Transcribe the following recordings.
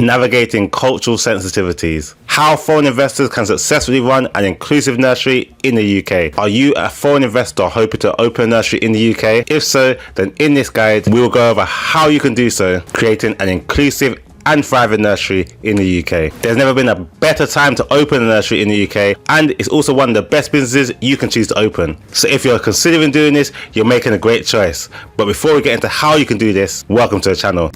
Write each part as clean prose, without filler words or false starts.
navigating cultural sensitivities. How foreign investors can successfully run an inclusive nursery in the UK. Are you a foreign investor hoping to open a nursery in the UK? If so, then in this guide, we will go over how you can do so, creating an inclusive and thriving nursery in the UK. There's never been a better time to open a nursery in the UK, and it's also one of the best businesses you can choose to open. So if you're considering doing this, you're making a great choice. But before we get into how you can do this, welcome to the channel.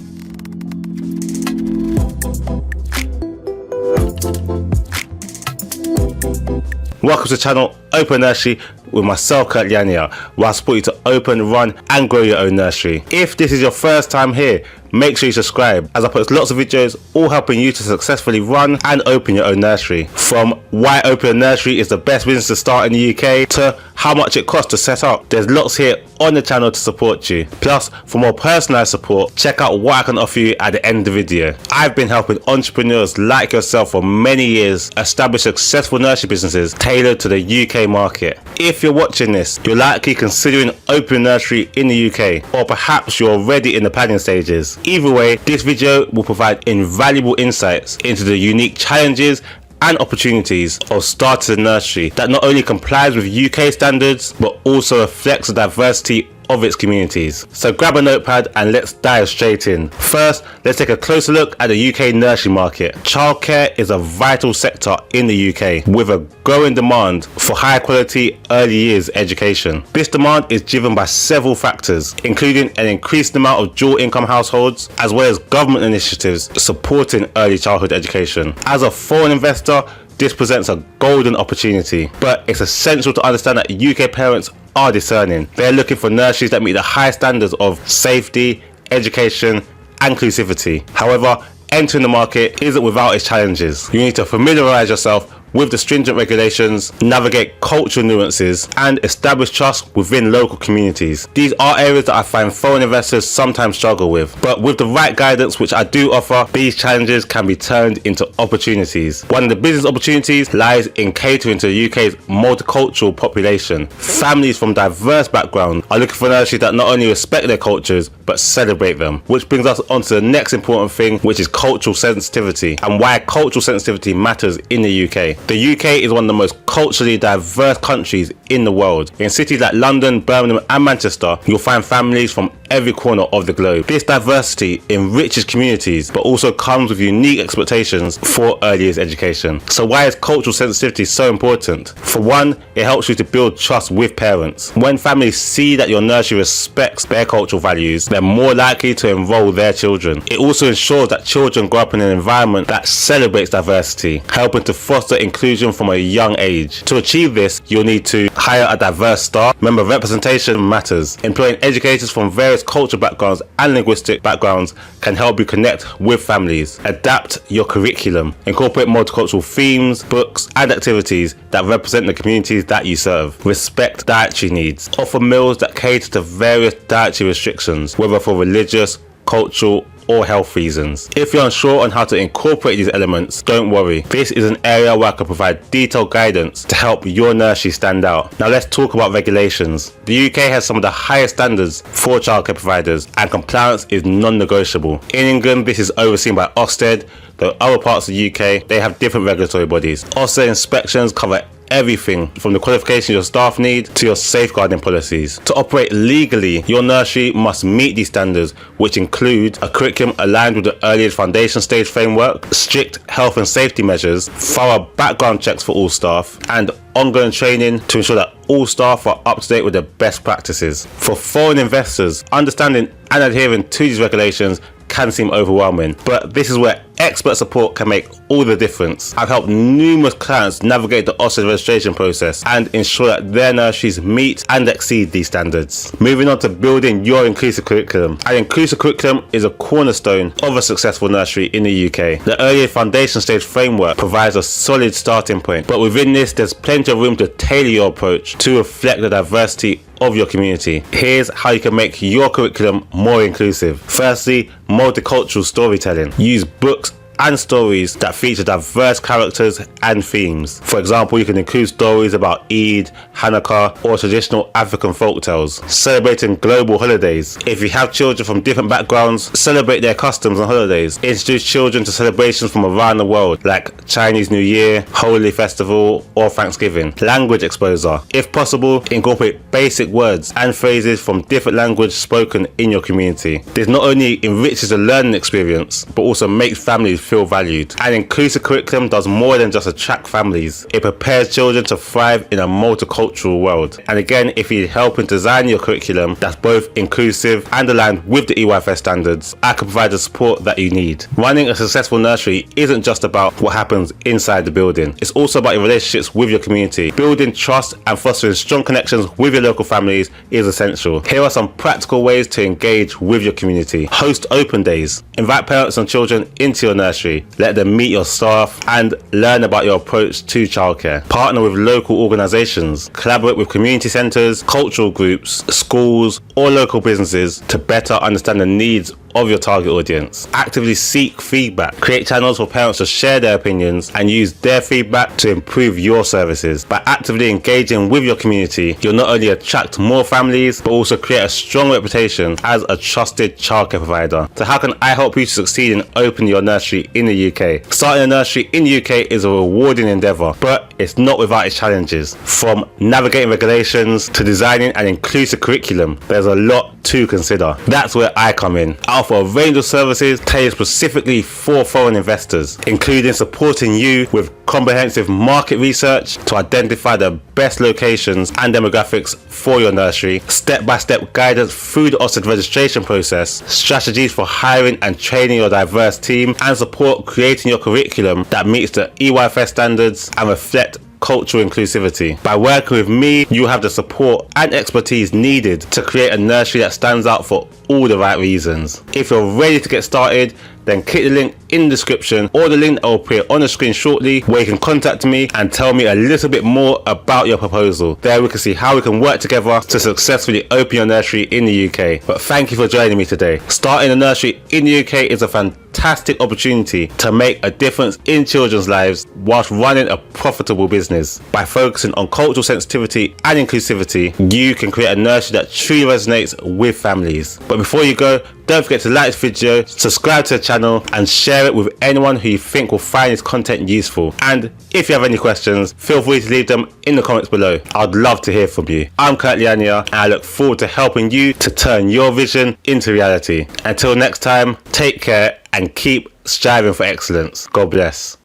Welcome to the channel, Open Nursery, with myself, Kurt Yania, where I support you to open, run and grow your own nursery. If this is your first time here, make sure you subscribe, as I post lots of videos all helping you to successfully run and open your own nursery. From why open a nursery is the best business to start in the UK to how much it costs to set up. There's lots here on the channel to support you. Plus, for more personalized support, check out what I can offer you at the end of the video. I've been helping entrepreneurs like yourself for many years establish successful nursery businesses tailored to the UK market. If you're watching this, you're likely considering opening a nursery in the UK, or perhaps you're already in the planning stages. Either way, this video will provide invaluable insights into the unique challenges and opportunities of starting a nursery that not only complies with UK standards, but also reflects the diversity of its communities. So grab a notepad and let's dive straight in. First, let's take a closer look at the UK nursery market. Childcare is a vital sector in the UK, with a growing demand for high quality early years education. This demand is driven by several factors, including an increased amount of dual income households, as well as government initiatives supporting early childhood education. As a foreign investor, this presents a golden opportunity, but it's essential to understand that UK parents are discerning. They're looking for nurseries that meet the high standards of safety, education, and inclusivity. However, entering the market isn't without its challenges. You need to familiarize yourself with the stringent regulations, navigate cultural nuances, and establish trust within local communities. These are areas that I find foreign investors sometimes struggle with, but with the right guidance, which I do offer, these challenges can be turned into opportunities. One of the business opportunities lies in catering to the UK's multicultural population. Families from diverse backgrounds are looking for nurseries that not only respect their cultures, but celebrate them. Which brings us on to the next important thing, which is cultural sensitivity, and why cultural sensitivity matters in the UK. The UK is one of the most culturally diverse countries in the world. In cities like London, Birmingham and Manchester, you'll find families from every corner of the globe. This diversity enriches communities, but also comes with unique expectations for early years education. So why is cultural sensitivity so important? For one, it helps you to build trust with parents. When families see that your nursery respects their cultural values, they're more likely to enroll their children. It also ensures that children grow up in an environment that celebrates diversity, helping to foster inclusion from a young age. To achieve this, you'll need to hire a diverse staff. Remember, representation matters. Employing educators from various cultural backgrounds and linguistic backgrounds can help you connect with families. Adapt your curriculum. Incorporate multicultural themes, books and activities that represent the communities that you serve. Respect dietary needs. Offer meals that cater to various dietary restrictions, whether for religious, cultural or health reasons. If you're unsure on how to incorporate these elements, don't worry. This is an area where I can provide detailed guidance to help your nursery stand out. Now let's talk about regulations. The UK has some of the highest standards for childcare providers, and compliance is non-negotiable. In England, this is overseen by Ofsted, though other parts of the UK, they have different regulatory bodies. Ofsted inspections cover everything from the qualifications your staff need to your safeguarding policies. To operate legally, your nursery must meet these standards, which include a curriculum aligned with the early foundation stage framework, strict health and safety measures, thorough background checks for all staff, and ongoing training to ensure that all staff are up to date with the best practices. For foreign investors, understanding and adhering to these regulations can seem overwhelming, but this is where expert support can make all the difference. I've helped numerous clients navigate the Ofsted registration process and ensure that their nurseries meet and exceed these standards. Moving on to building your inclusive curriculum. An inclusive curriculum is a cornerstone of a successful nursery in the UK. The early foundation stage framework provides a solid starting point, but within this there's plenty of room to tailor your approach to reflect the diversity of your community. Here's how you can make your curriculum more inclusive. Firstly, multicultural storytelling. Use books and stories that feature diverse characters and themes. For example, you can include stories about Eid, Hanukkah, or traditional African folktales, celebrating global holidays. If you have children from different backgrounds, celebrate their customs and holidays. Introduce children to celebrations from around the world, like Chinese New Year, Holy Festival, or Thanksgiving. Language exposure. If possible, incorporate basic words and phrases from different languages spoken in your community. This not only enriches the learning experience, but also makes families feel valued. An inclusive curriculum does more than just attract families. It prepares children to thrive in a multicultural world. And again, if you need help in designing your curriculum that's both inclusive and aligned with the EYFS standards, I can provide the support that you need. Running a successful nursery isn't just about what happens inside the building. It's also about your relationships with your community. Building trust and fostering strong connections with your local families is essential. Here are some practical ways to engage with your community. Host open days. Invite parents and children into your nursery. Let them meet your staff and learn about your approach to childcare. Partner with local organisations. Collaborate with community centres, cultural groups, schools, or local businesses to better understand the needs of your target audience. Actively seek feedback. Create channels for parents to share their opinions and use their feedback to improve your services. By actively engaging with your community, you'll not only attract more families, but also create a strong reputation as a trusted childcare provider. So how can I help you to succeed in opening your nursery in the UK? Starting a nursery in the UK is a rewarding endeavour, but it's not without its challenges. From navigating regulations to designing an inclusive curriculum, there's a lot to consider. That's where I come in. I offer a range of services tailored specifically for foreign investors, including supporting you with comprehensive market research to identify the best locations and demographics for your nursery, step-by-step guidance through the Ofsted registration process, strategies for hiring and training your diverse team, and support creating your curriculum that meets the EYFS standards and reflect cultural inclusivity. By working with me, you have the support and expertise needed to create a nursery that stands out for all the right reasons. If you're ready to get started, then click the link in the description or the link that will appear on the screen shortly, where you can contact me and tell me a little bit more about your proposal. There we can see how we can work together to successfully open your nursery in the UK. But thank you for joining me today. Starting a nursery in the UK is a fantastic opportunity to make a difference in children's lives whilst running a profitable business. By focusing on cultural sensitivity and inclusivity, you can create a nursery that truly resonates with families. But before you go, don't forget to like this video, subscribe to the channel, and share it with anyone who you think will find this content useful. And if you have any questions, feel free to leave them in the comments below. I'd love to hear from you. I'm Kurt Liania, and I look forward to helping you to turn your vision into reality. Until next time, take care and keep striving for excellence. God bless.